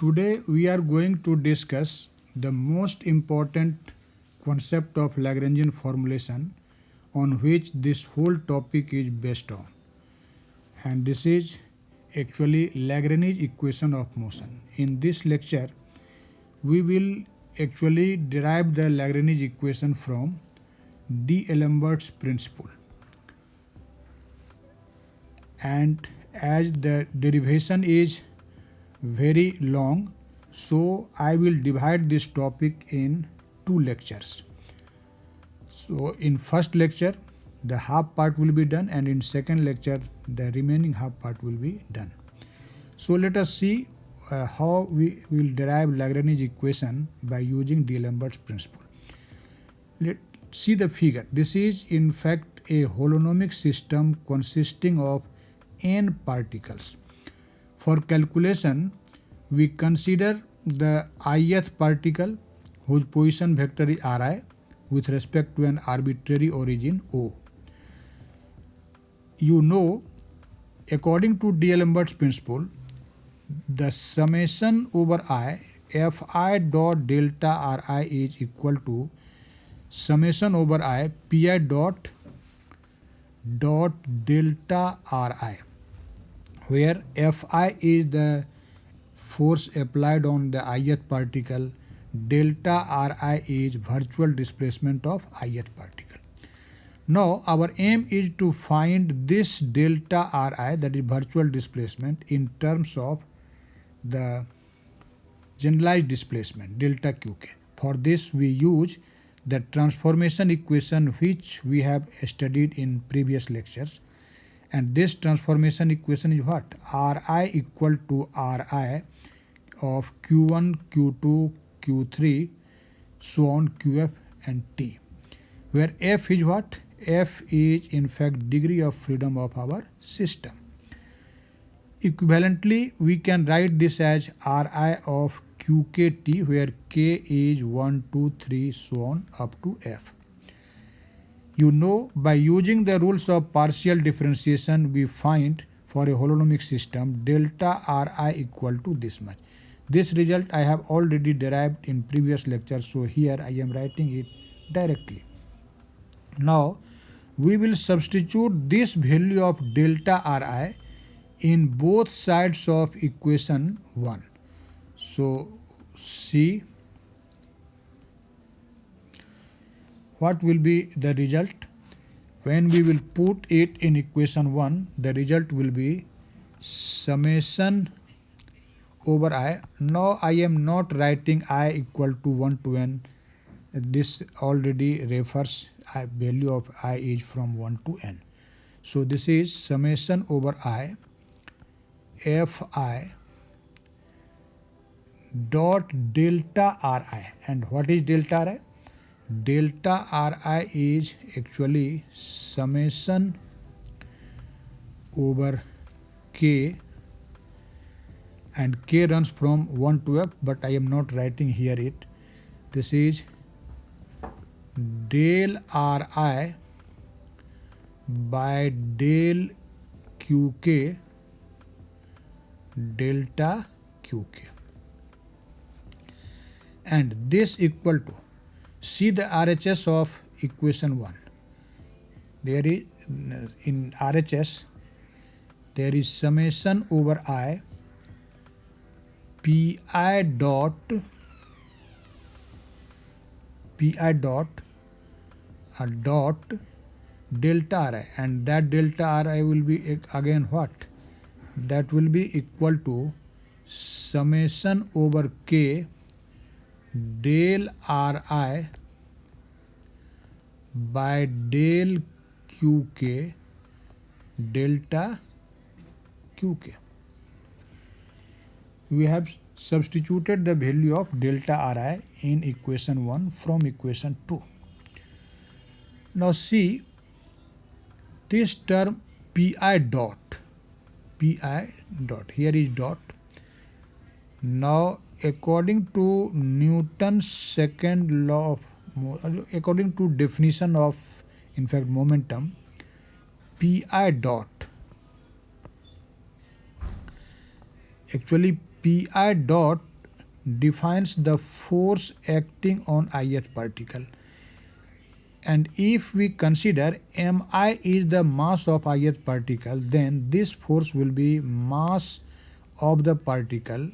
Today we are going to discuss the most important concept of Lagrangian formulation on which this whole topic is based on, and this is actually Lagrange equation of motion. In this lecture we will actually derive the Lagrange equation from D'Alembert's principle, and as the derivation is very long, so I will divide this topic in two lectures. So in first lecture the half part will be done, and in second lecture the remaining half part will be done. So let us see how we will derive Lagrange equation by using D'Alembert's principle. Let's see the figure. This is in fact a holonomic system consisting of n particles. For calculation, we consider the ith particle whose position vector is Ri with respect to an arbitrary origin O. You know, according to D'Alembert's principle, the summation over I Fi dot delta Ri is equal to summation over I Pi dot delta Ri, where Fi is the force applied on the ith particle, delta Ri is virtual displacement of ith particle. Now our aim is to find this delta Ri, that is virtual displacement, in terms of the generalized displacement delta Qk. For this we use the transformation equation which we have studied in previous lectures, and this transformation equation is what? Ri equal to Ri of Q1, Q2, Q3, so on, Qf and T, where F is what? F is in fact degree of freedom of our system. Equivalently, we can write this as Ri of Qkt, where K is 1, 2, 3, so on up to F. You know, by using the rules of partial differentiation, we find for a holonomic system delta Ri equal to this much. This result I have already derived in previous lecture, so here I am writing it directly. Now we will substitute this value of delta Ri in both sides of equation 1. So see what will be the result. When we will put it in equation 1, the result will be summation over I. Now I am not writing I equal to 1 to n. This already refers value of I is from 1 to n. So this is summation over I Fi dot delta Ri. And what is delta Ri? Delta Ri is actually summation over K, and K runs from 1 to F, but I am not writing here it. This is del Ri by del Qk delta Qk, and this equal to, see the RHS of equation 1. There is in RHS there is summation over I Pi dot delta Ri, and that delta Ri will be again what? That will be equal to summation over K del Ri by del Qk delta Qk. We have substituted the value of delta Ri in equation 1 from equation 2. Now see this term Pi dot, here is dot. Now according to Newton's second law of, according to definition of in fact momentum, Pi dot, actually Pi dot defines the force acting on ith particle. And if we consider mi is the mass of ith particle, then this force will be mass of the particle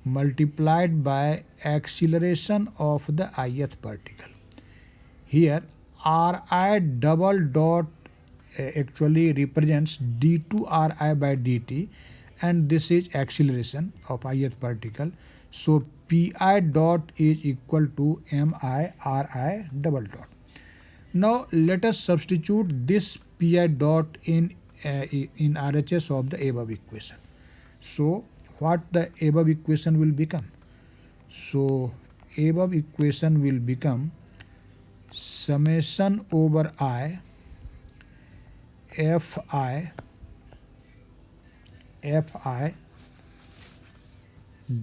multiplied by acceleration of the ith particle. Here Ri double dot actually represents d2 Ri by dt, and this is acceleration of ith particle. So Pi dot is equal to mi Ri double dot. Now let us substitute this Pi dot in RHS of the above equation. So what the above equation will become? So above equation will become summation over I Fi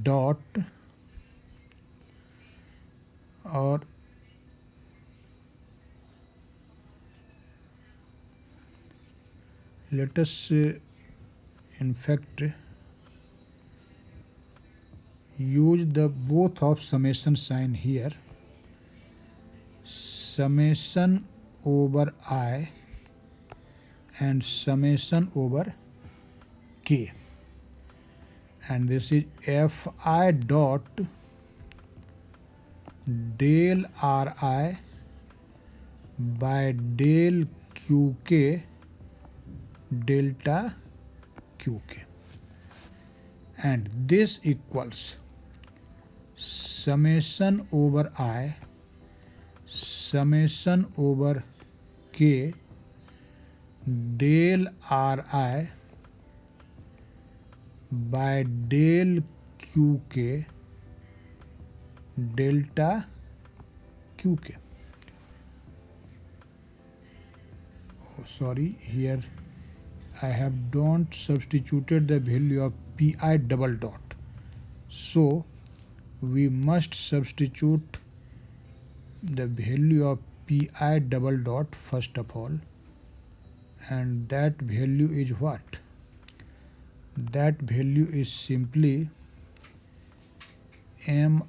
dot, or let us in fact use the both of summation sign here. Summation over I and summation over k, and this is Fi dot del Ri by del Qk delta Qk, and this equals summation over I summation over k del Ri by del Qk delta Qk. Oh, sorry, here I have don't substituted the value of Pi double dot. So we must substitute the value of Pi double dot first of all, and that value is what? That value is simply mi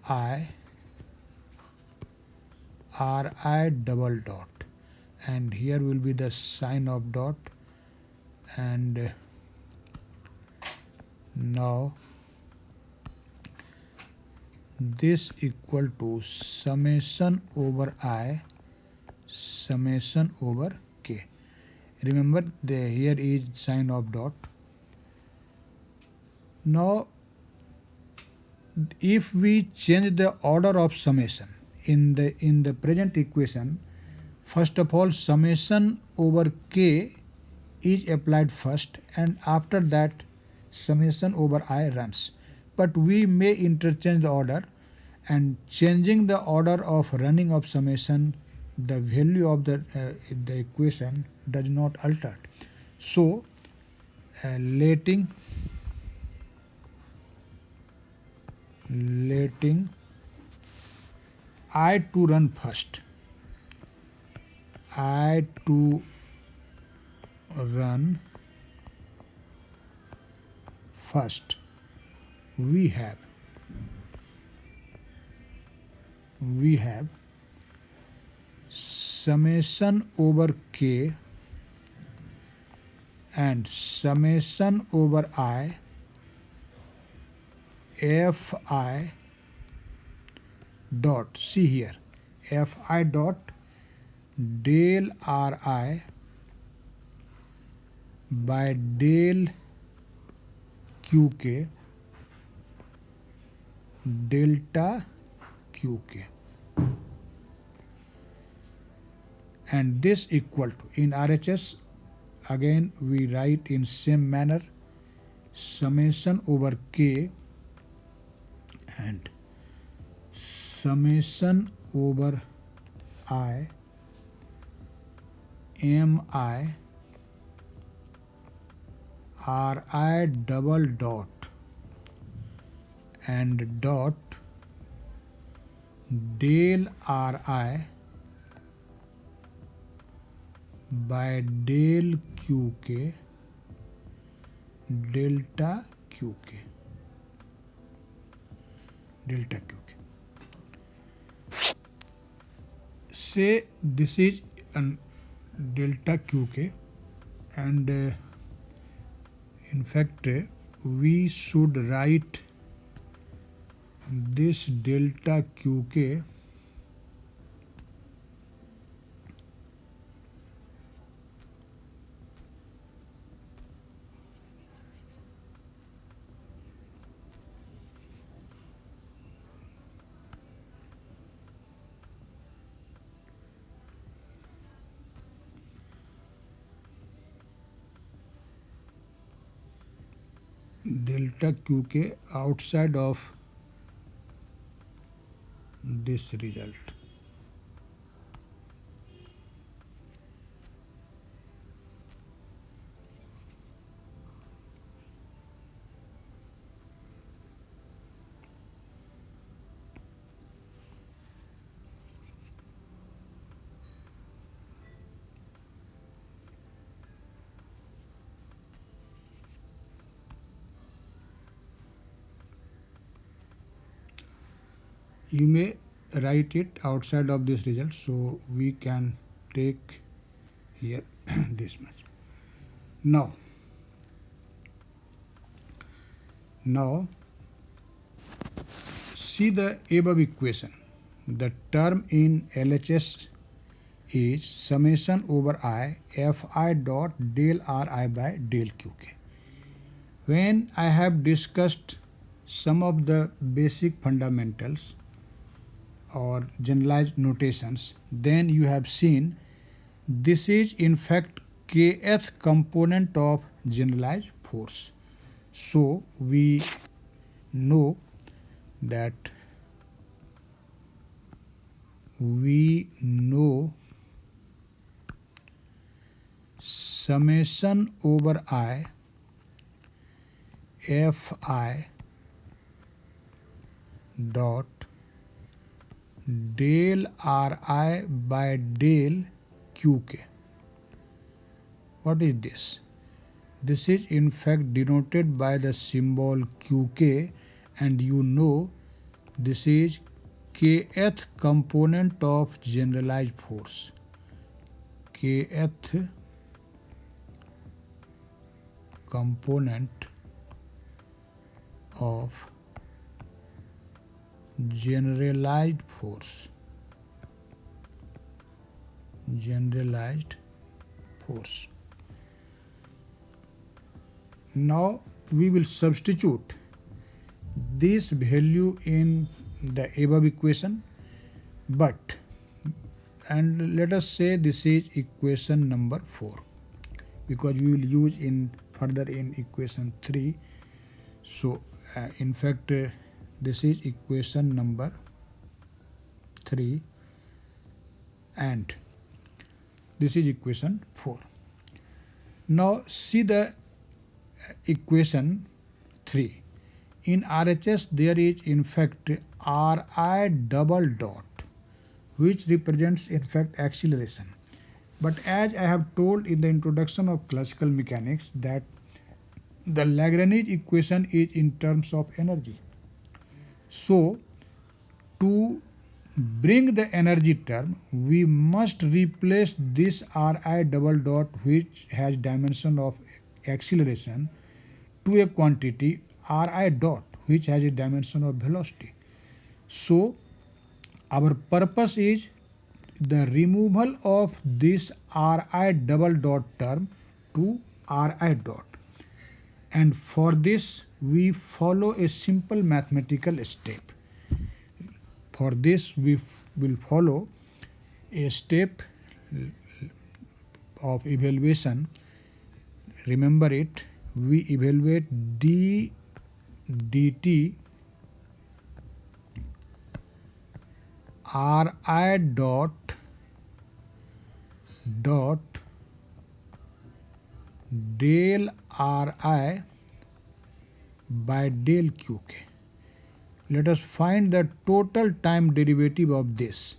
Ri double dot, and here will be the sign of dot, and now this equal to summation over I summation over k. Remember here is sign of dot. Now if we change the order of summation in the present equation, first of all summation over k is applied first, and after that summation over I runs. But we may interchange the order, and changing the order of running of summation, the value of the equation does not alter. So letting I to run first, I to run first, we have summation over k and summation over I Fi dot, see here, Fi dot del Ri by del Qk delta Qk, and this equal to, in RHS again we write in same manner, summation over k and summation over I mi Ri double dot and dot del Ri by del Qk delta Qk. delta qk. Say this is an delta qk, and in fact we should write this delta qk delta qk outside of this result. You may write it outside of this result, so we can take here this much. Now see the above equation. The term in LHS is summation over I Fi dot del Ri by del Qk. When I have discussed some of the basic fundamentals or generalized notations, then you have seen this is in fact kth component of generalized force. So we know that summation over I Fi dot del Ri by del Qk. What is this? This is in fact denoted by the symbol Qk, and you know this is kth component of generalized force. Kth component of generalized force. Now we will substitute this value in the above equation, and let us say this is equation number 4, because we will use further in equation 3. So in fact this is equation number 3 and this is equation 4. Now see the equation 3. In RHS there is in fact Ri double dot, which represents in fact acceleration. But as I have told in the introduction of classical mechanics that the Lagrange equation is in terms of energy. So to bring the energy term, we must replace this Ri double dot, which has dimension of acceleration, to a quantity Ri dot, which has a dimension of velocity. So our purpose is the removal of this Ri double dot term to Ri dot, and for this we follow a simple mathematical step. For this we will follow a step of evaluation. Remember it, we evaluate d dt Ri dot del Ri by del Qk. Let us find the total time derivative of this.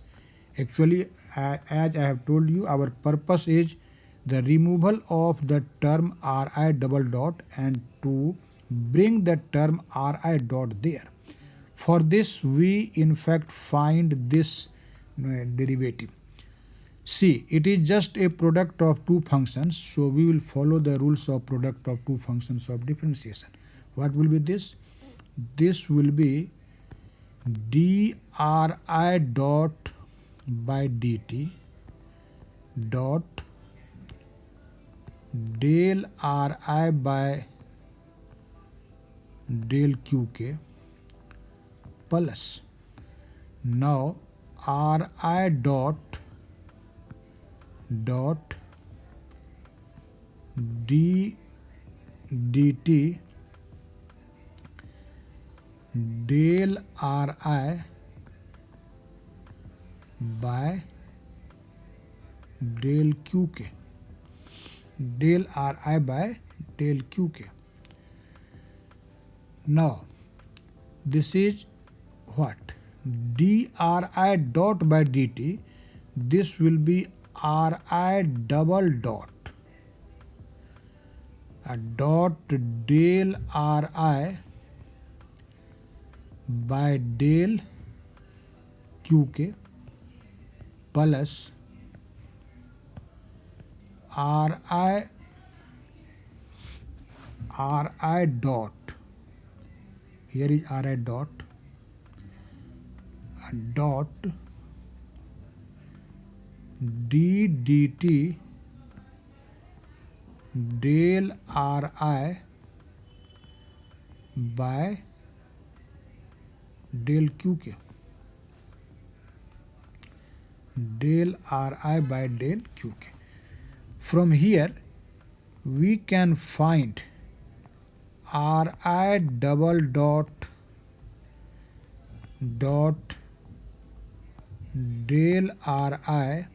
Actually, as I have told you, our purpose is the removal of the term Ri double dot and to bring the term Ri dot there. For this, we in fact find this derivative. See, it is just a product of two functions, so we will follow the rules of product of two functions of differentiation. What will be this? This will be dri dot by dt dot del ri by del qk plus now ri dot d dt del ri by del qk, del ri by del qk. Now this is what? Dri dot by dt, this will be ri double dot dot del ri by del qk plus ri dot, here is ri dot d dt del ri by del qk, del ri by del qk. From here we can find ri double dot del ri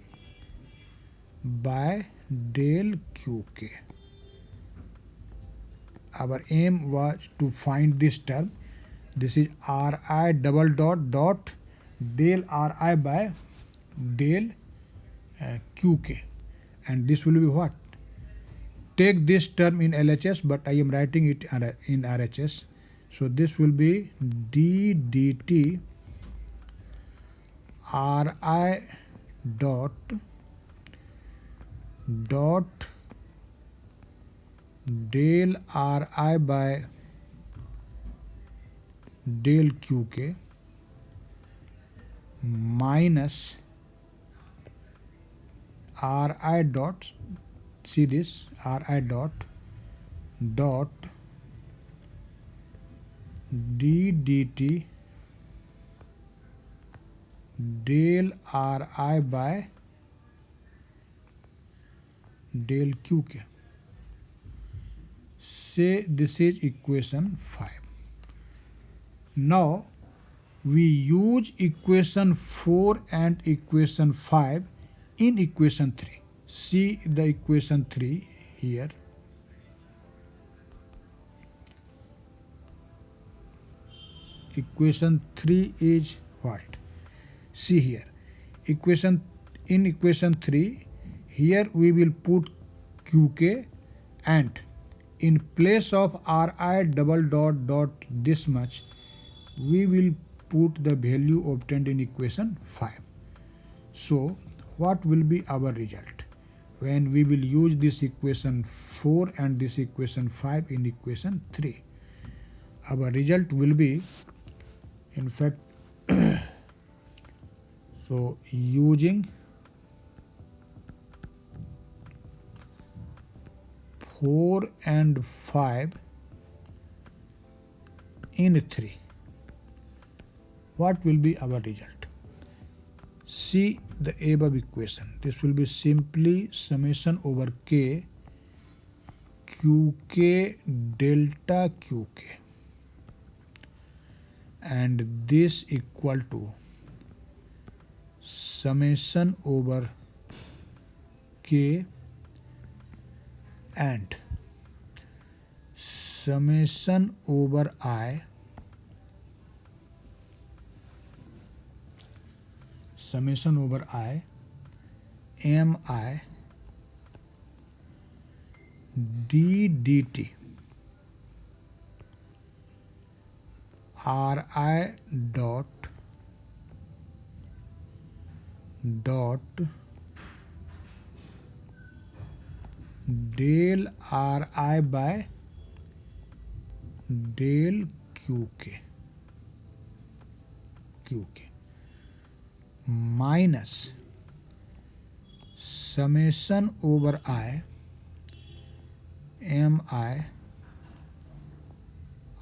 by del qk. Our aim was to find this term. This is ri double dot del ri by del qk, and this will be what? Take this term in LHS, but I am writing it in RHS. So this will be d dt ri dot del ri by del qk minus ri dot, see this, ri dot d dt del ri by del qk. Say this is equation 5. Now we use equation 4 and equation 5 in equation 3. See the equation 3 here. Equation 3 is what? See here. In equation 3, here we will put qk, and in place of ri double dot this much, we will put the value obtained in equation 5. So what will be our result when we will use this equation 4 and this equation 5 in equation 3? Our result will be, in fact, so using 4 and 5 in 3, what will be our result? See the above equation. This will be simply summation over k qk delta qk, and this equal to summation over k and summation over I mi d dt Ri dot del Ri by del Qk minus summation over I mi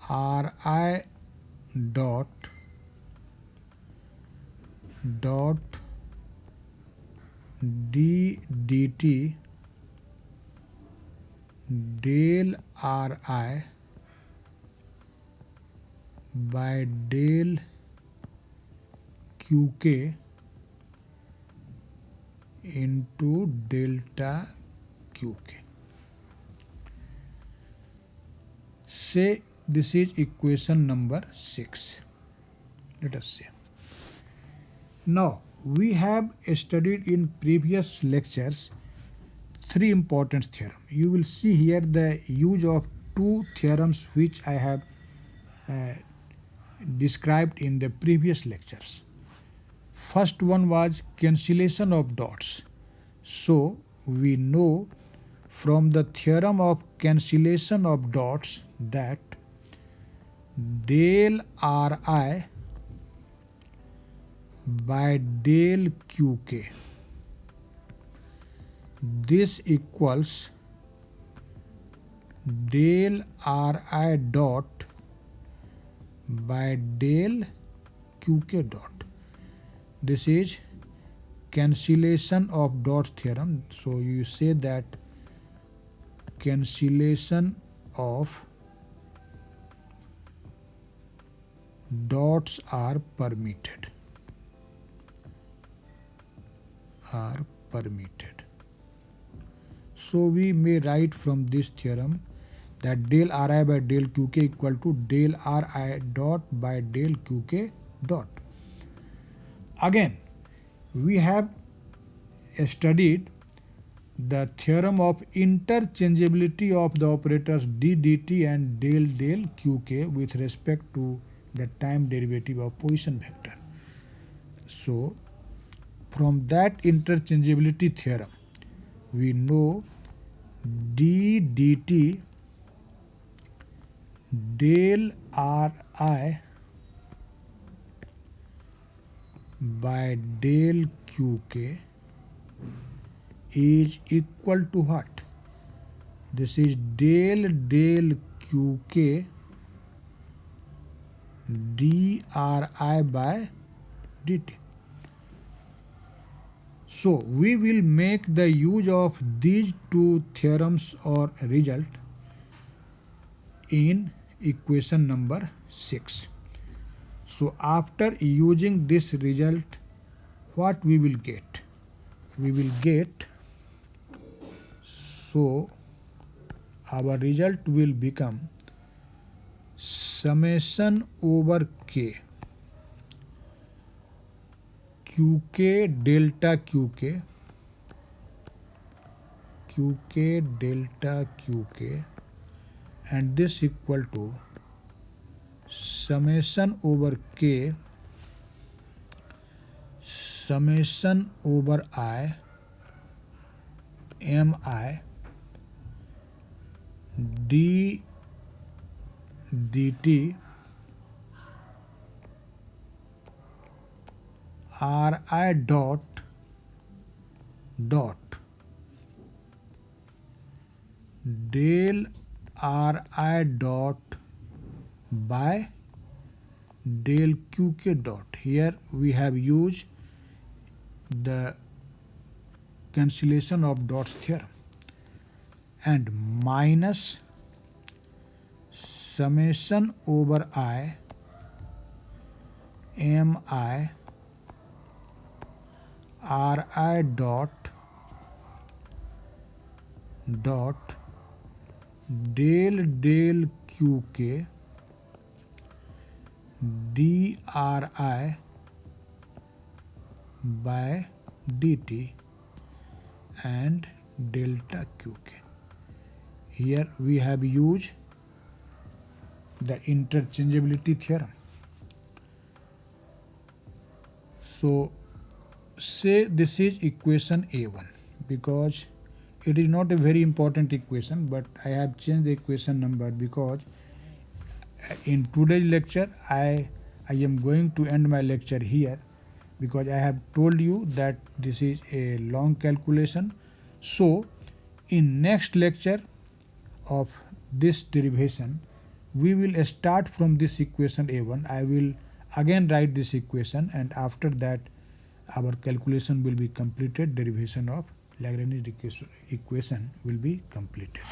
Ri dot d dt del Ri by del Qk into delta Qk. Say this is equation number 6. Let us say. Now we have studied in previous lectures three important theorems. You will see here the use of two theorems which I have described in the previous lectures. First one was cancellation of dots. So we know from the theorem of cancellation of dots that del Ri by del Qk, this equals del Ri dot by del Qk dot. This is cancellation of dots theorem. So you say that cancellation of dots are permitted. So we may write from this theorem that del Ri by del Qk equal to del Ri dot by del Qk dot. Again, we have studied the theorem of interchangeability of the operators d dt and del Qk with respect to the time derivative of position vector. So from that interchangeability theorem, we know d dt del Ri by del Qk is equal to what? This is del Qk dRi by dt. So we will make the use of these two theorems or result in equation number 6. So after using this result, what we will get? We will get, so our result will become summation over k Qk delta Qk delta Qk, and this equal to summation over k summation over I mi d dt Ri dot del Ri dot by del Qk dot. Here we have used the cancellation of dots theorem, and minus summation over I mi Ri dot del Qk dRi by dt and delta Qk. Here we have used the interchangeability theorem. So say this is equation A1, because it is not a very important equation, but I have changed the equation number because in today's lecture I am going to end my lecture here, because I have told you that this is a long calculation. So in next lecture of this derivation, we will start from this equation A1. I will again write this equation, and after that our calculation will be completed. Derivation of Lagrange equation will be completed.